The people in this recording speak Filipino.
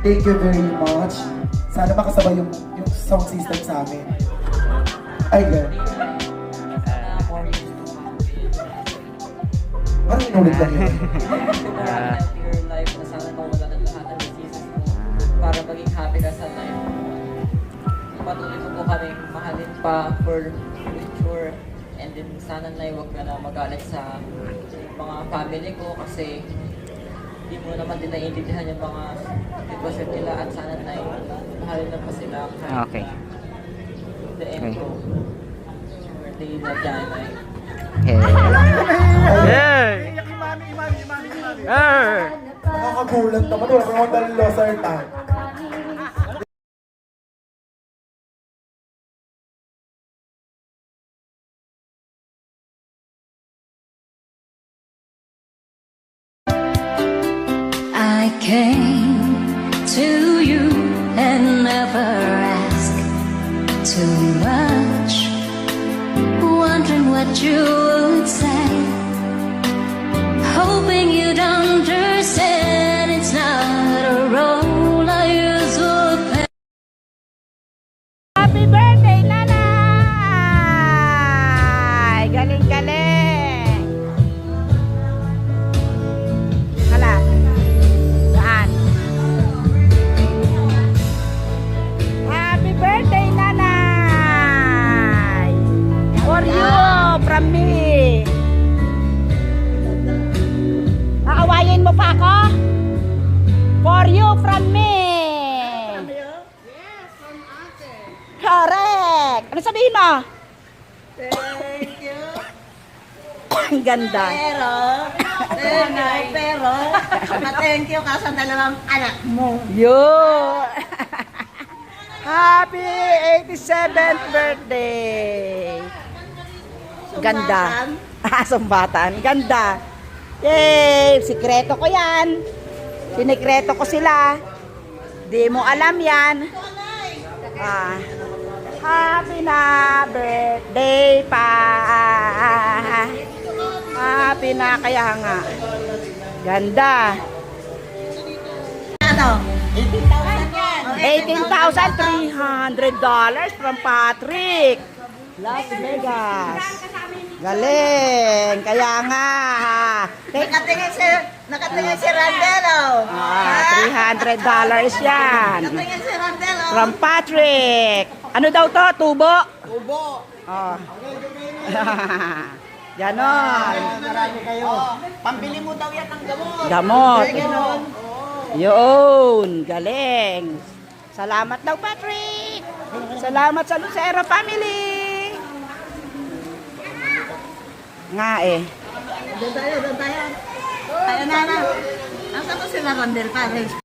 Thank you very much. Sana makasabay yung sound system sa amin. Ayan. Ano inulit lang yun? Your life na sana mawala ng lahat ng diseases mo para maging happy ka sa life. Patuloy mo po kaming mahalin pa for future, and then sana na huwag ka na magalit sa mga family ko kasi hindi mo naman din naiintindihan yung mga sitwasyon nila, at sana na mahalin na pa sila. Okay. The end ko. Birthday na Janay. Hey! Hey! Nakakagulat naman. Wala akong dalo sa time. I came to you and never asked too much, wondering what you would say, hoping you'd understand it's not a role I usually play. Happy birthday, Nanay! Galing-galing! Hala. Saan? Happy birthday, Nanay! For you, from me! Aawayin mo pa ako? For you, from me! Correct! Ano sabihin mo? Thank you. Ang ganda. Pero, thank you ka sa dalawang anak mo. Yo! Happy 87th birthday! Ganda. Sumbatan. Ganda. Yay! Sikreto ko yan. Sinikreto ko sila. Di mo alam yan. Happy na birthday pa. Happy na kaya nga. Ganda. Ano? 18,000 yan. $18,300 from Patrick. Las Vegas. Galing. Kaya nga. Nakatingin si Randelo. $300 yan. Nakatingin si Randelo. From Patrick. Ano daw to? Tubo? Ubo. Oh. Ganon. Marami kayo. Pambili mo daw yan ng gamot. Gamot. Ganon. Yun. Galing. Salamat daw, Patrick. Salamat sa Lucero family. Nga eh. Doon tayo. Ayun na. Ang tapos si Randel pa rin.